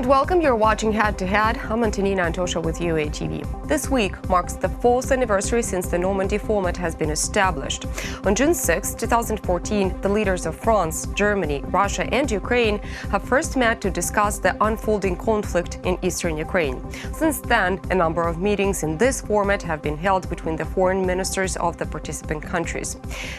welcome. You're watching Head to Head. I'm Antonina Antosha with UATV. This week marks the 4th anniversary since the Normandy format has been established. On June 6, 2014, the leaders of France, Germany, Russia and Ukraine have first met to discuss the unfolding conflict in eastern Ukraine. Since then, a number of meetings in this format have been held between the foreign ministers of the participant countries.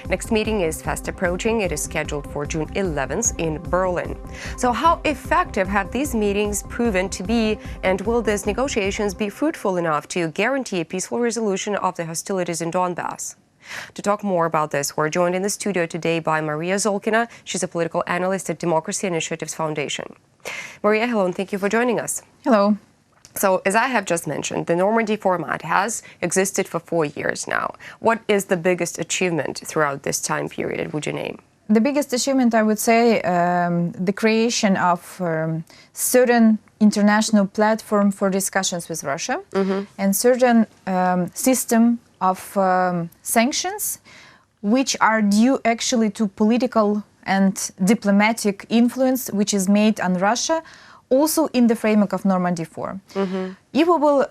Next meeting is fast approaching. It is scheduled for June 11th in Berlin. So how effective have these meetings proven to be, and will these negotiations be fruitful enough to guarantee a peaceful resolution of the hostilities in Donbass? To talk more about this, we're joined in the studio today by Maria Zolkina. She's a political analyst at Democracy Initiatives Foundation. Maria, hello, and thank you for joining us. Hello. So, as I have just mentioned, the Normandy format has existed for 4 years now. What is the biggest achievement throughout this time period, would you name? The biggest achievement, I would say, the creation of certain international platform for discussions with Russia and certain system of sanctions, which are due actually to political and diplomatic influence which is made on Russia, also in the framework of Normandy 4. If we will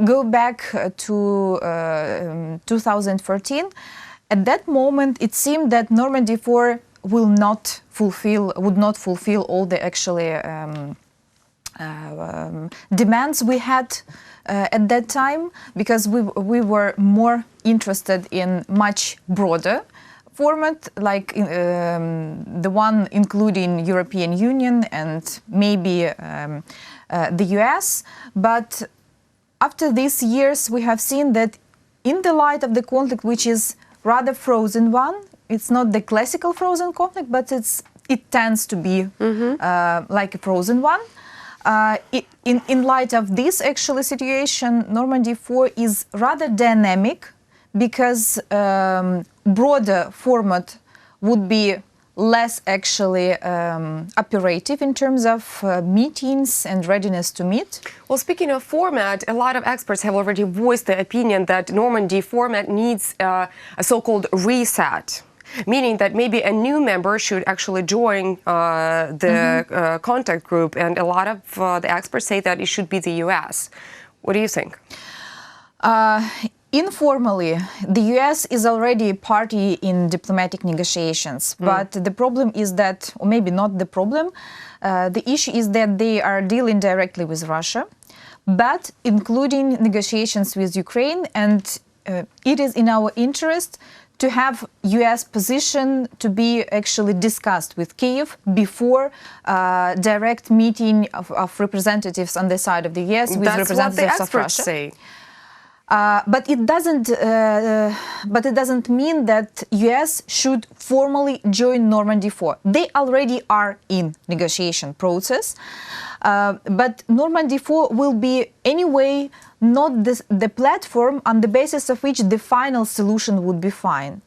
go back to 2014, at that moment, it seemed that Normandy 4 would not fulfill all the actually demands we had at that time, because we were more interested in much broader format, like the one including European Union and maybe the US. But after these years, we have seen that in the light of the conflict, which is rather frozen one. It's not the classical frozen conflict, but it tends to be like a frozen one. In light of this actually situation, Normandy 4 is rather dynamic, because broader format would be less actually operative in terms of meetings and readiness to meet. Well, speaking of format, a lot of experts have already voiced the opinion that Normandy format needs a so-called reset, meaning that maybe a new member should actually join the contact group, and a lot of the experts say that it should be the US. What do you think? Informally, the US is already a party in diplomatic negotiations, but the problem is that, or maybe not the problem, the issue is that they are dealing directly with Russia, but including negotiations with Ukraine, and it is in our interest to have US position to be actually discussed with Kyiv before direct meeting of representatives on the side of the US with representatives of Russia. Say. But it doesn't mean that US should formally join Normandy 4. They already are in negotiation process, but Normandy 4 will be anyway not the platform on the basis of which the final solution would be found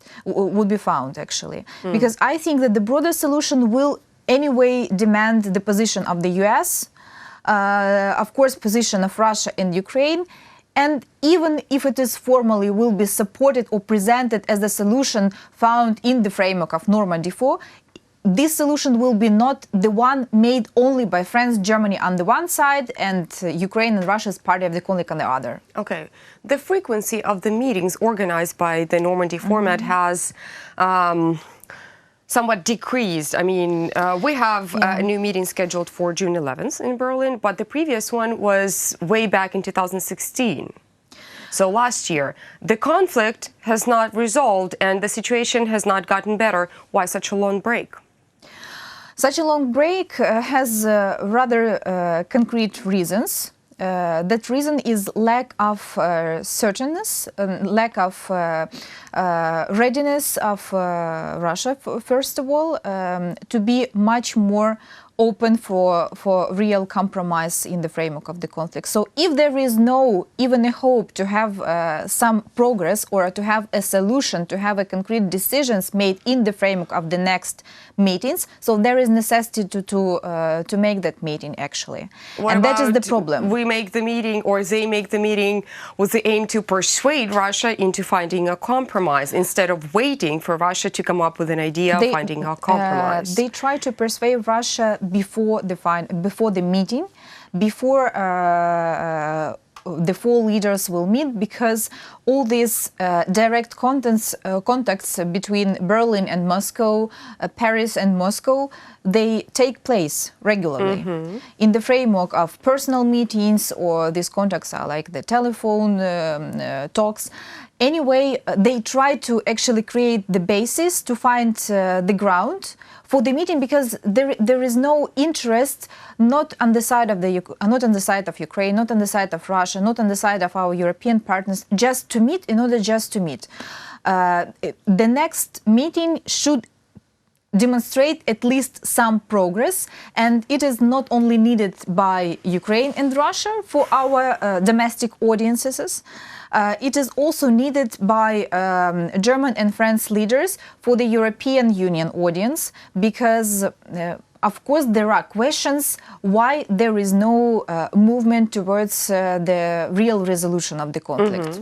actually, because I think that the broader solution will anyway demand the position of the US, of course, position of Russia and Ukraine. And even if it is formally will be supported or presented as a solution found in the framework of Normandy 4, this solution will be not the one made only by France, Germany on the one side, and Ukraine and Russia as part of the conflict on the other. Okay. The frequency of the meetings organized by the Normandy format has somewhat decreased. I mean, we have a new meeting scheduled for June 11th in Berlin, but the previous one was way back in 2016. So last year, the conflict has not resolved and the situation has not gotten better. Why such a long break? Such a long break has rather concrete reasons. That reason is lack of certainness, lack of readiness of Russia, first of all, to be much more open for real compromise in the framework of the conflict. So if there is no even a hope to have some progress or to have a solution, to have a concrete decisions made in the framework of the next meetings, so there is necessity to make that meeting actually. And that is the problem. We make the meeting, or they make the meeting with the aim to persuade Russia into finding a compromise instead of waiting for Russia to come up with an idea of finding a compromise. They try to persuade Russia before the meeting, before the four leaders will meet, because all these direct contacts between Berlin and Moscow, Paris and Moscow, they take place regularly in the framework of personal meetings, or these contacts are like the telephone talks. Anyway, they try to actually create the basis to find the ground for the meeting, because there is no interest, not on the side of Ukraine, not on the side of Russia, not on the side of our European partners, just to meet in order just to meet. The next meeting should demonstrate at least some progress, and it is not only needed by Ukraine and Russia for our domestic audiences. It is also needed by German and French leaders for the European Union audience, because of course there are questions why there is no movement towards the real resolution of the conflict.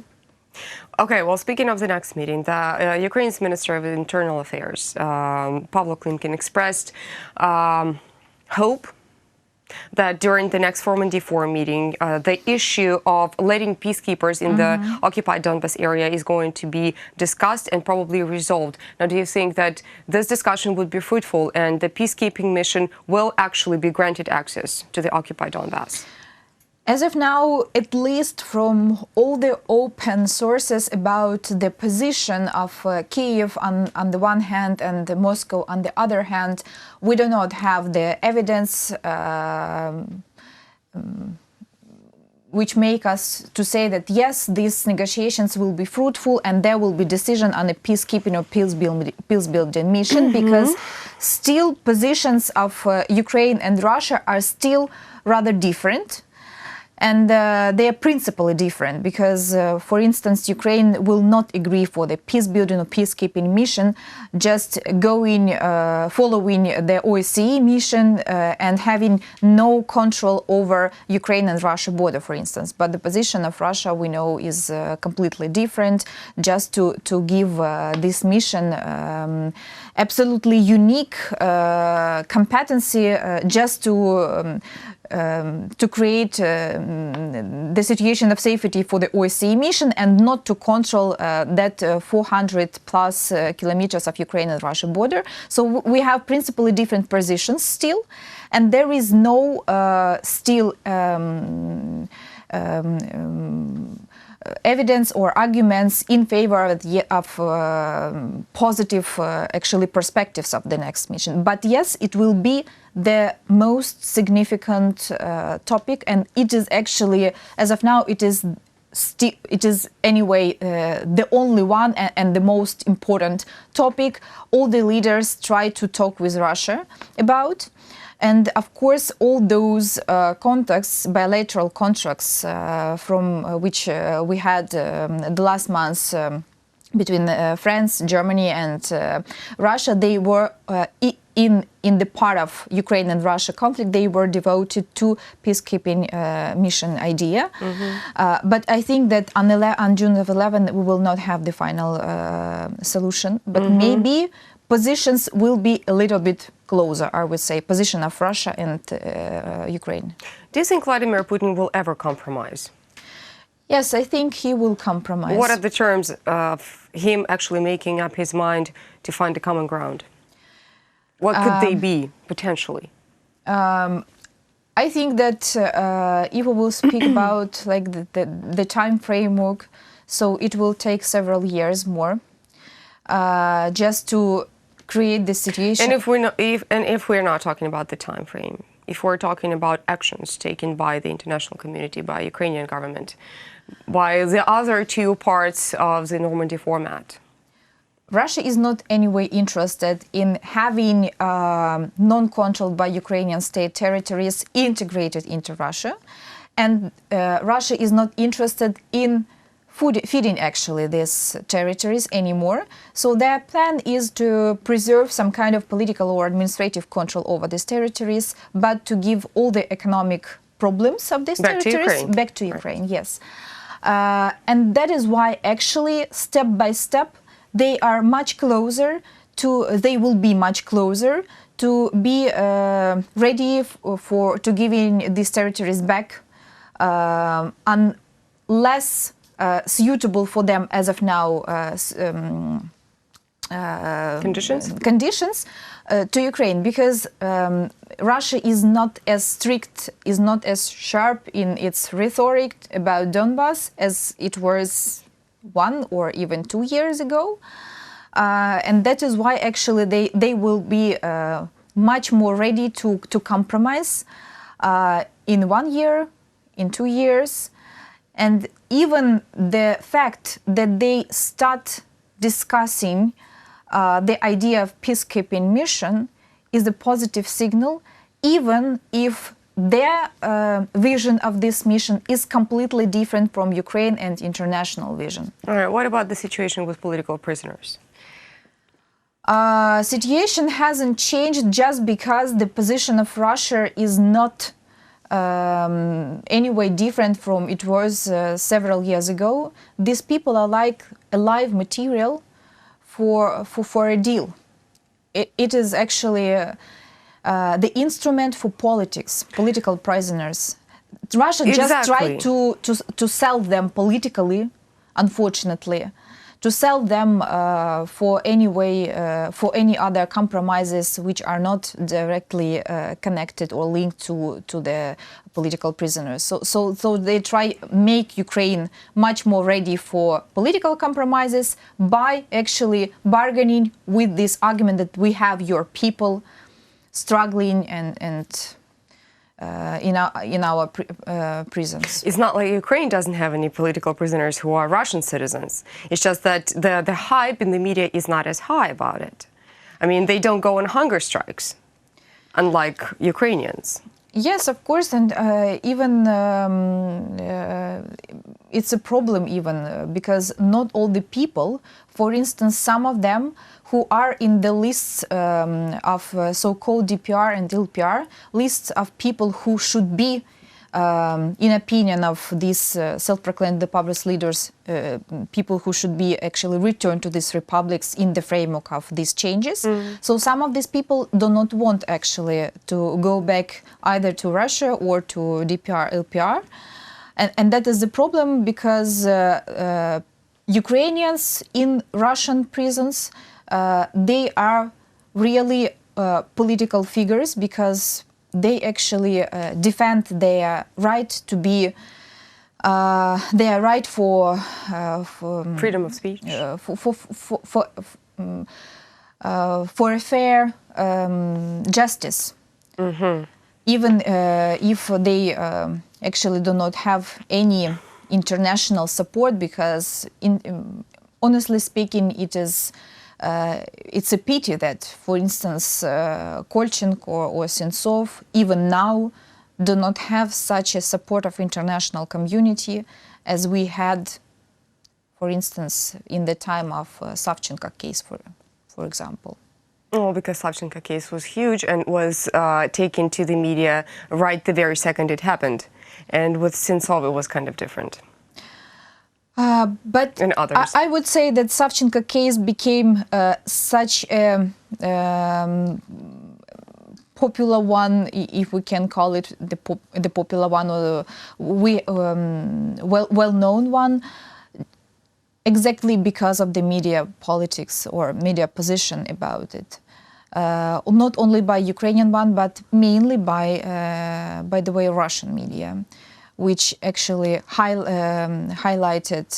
Okay, well, speaking of the next meeting, the Ukraine's Minister of Internal Affairs, Pavlo Klimkin, expressed hope that during the next Normandy Forum meeting, the issue of letting peacekeepers in the occupied Donbas area is going to be discussed and probably resolved. Now, do you think that this discussion would be fruitful and the peacekeeping mission will actually be granted access to the occupied Donbas? As of now, at least from all the open sources about the position of Kyiv on the one hand and Moscow on the other hand, we do not have the evidence which make us to say that yes, these negotiations will be fruitful and there will be decision on a peacekeeping or peace-building mission, because still positions of Ukraine and Russia are still rather different. And they are principally different, because, for instance, Ukraine will not agree for the peace-building or peacekeeping mission, just going, following the OSCE mission and having no control over Ukraine and Russia border, for instance. But the position of Russia, we know, is completely different, just to give this mission absolutely unique competency, just to create the situation of safety for the OSCE mission, and not to control that 400 plus kilometers of Ukraine and Russia border. So we have principally different positions still, and there is no still evidence or arguments in favor of positive actually perspectives of the next mission. But yes, it will be the most significant topic, and it is actually, as of now, it is anyway the only one and the most important topic all the leaders try to talk with Russia about. And of course, all those contacts, bilateral contracts from which we had the last months between France, Germany and Russia, they were in the part of Ukraine and Russia conflict, they were devoted to peacekeeping mission idea. But I think that on June of 11, we will not have the final solution, but maybe positions will be a little bit closer, I would say, position of Russia and Ukraine. Do you think Vladimir Putin will ever compromise? Yes, I think he will compromise. What are the terms of him actually making up his mind to find a common ground? What could they be, potentially? I think that if we will speak about like the time framework, so it will take several years more just to create the situation. And if we're not talking about the time frame, if we're talking about actions taken by the international community, by Ukrainian government, by the other two parts of the Normandy format, Russia is not anyway interested in having non-controlled by Ukrainian state territories integrated into Russia, and Russia is not interested in feeding actually these territories anymore. So their plan is to preserve some kind of political or administrative control over these territories, but to give all the economic problems of these territories back to Ukraine. Yes. And that is why actually step by step they are much closer to, they will be much closer to be ready to giving these territories back, unless suitable for them as of now conditions to Ukraine, because Russia is not as strict, is not as sharp in its rhetoric about Donbass as it was 1 or even 2 years ago. And that is why actually they will be much more ready to compromise in 1 year, in 2 years. And even the fact that they start discussing the idea of peacekeeping mission is a positive signal, even if their vision of this mission is completely different from Ukraine and international vision. All right, what about the situation with political prisoners? Situation hasn't changed just because the position of Russia is not anyway different from it was several years ago. These people are like a live material for a deal. It is actually the instrument for politics, political prisoners. Russia just tried to sell them politically, unfortunately, to sell them for any other compromises which are not directly connected or linked to the political prisoners. So they try make Ukraine much more ready for political compromises by actually bargaining with this argument that we have your people struggling and in our prisons. It's not like Ukraine doesn't have any political prisoners who are Russian citizens. It's just that the hype in the media is not as high about it. I mean, they don't go on hunger strikes, unlike Ukrainians. Yes, of course, and even it's a problem even because not all the people, for instance, some of them who are in the lists of so-called DPR and LPR, lists of people who should be, in opinion of these self-proclaimed populist leaders, people who should be actually returned to these republics in the framework of these changes. So some of these people do not want actually to go back either to Russia or to DPR, LPR. And that is the problem because Ukrainians in Russian prisons, they are really political figures because they actually defend their right to be, their right for freedom of speech, for a fair justice. Even if they actually do not have any international support, because honestly speaking, it's a pity that, for instance, Kolchenko or Sentsov, even now, do not have such a support of international community as we had, for instance, in the time of Savchenko case, for example. Well, because Savchenko case was huge and was taken to the media right the very second it happened. And with Sentsov, it was kind of different. But I would say that Savchenko case became such a popular one, if we can call it the popular one, or well-known one, exactly because of the media politics or media position about it. Not only by Ukrainian one, but mainly by the way Russian media, which actually highlighted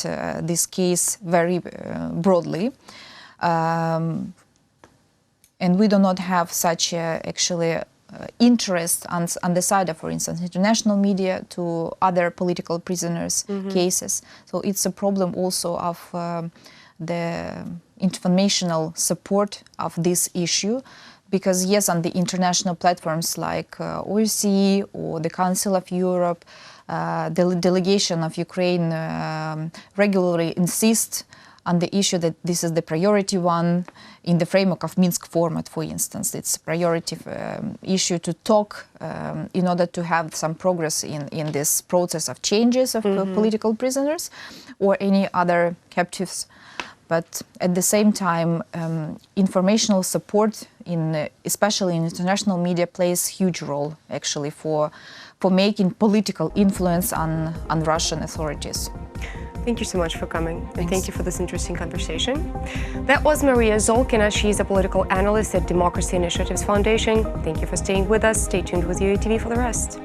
this case very broadly. And we do not have such actually interest on the side of, for instance, international media to other political prisoners' cases. So it's a problem also of the informational support of this issue. Because yes, on the international platforms like OSCE or the Council of Europe, the delegation of Ukraine regularly insists on the issue that this is the priority one in the framework of Minsk format, for instance. It's a priority issue to talk in order to have some progress in this process of changes of political prisoners or any other captives. But at the same time, informational support, especially in international media, plays huge role actually for making political influence on Russian authorities. Thank you so much for coming, and thank you for this interesting conversation. That was Maria Zolkina. She's a political analyst at Democracy Initiatives Foundation. Thank you for staying with us. Stay tuned with UATV for the rest.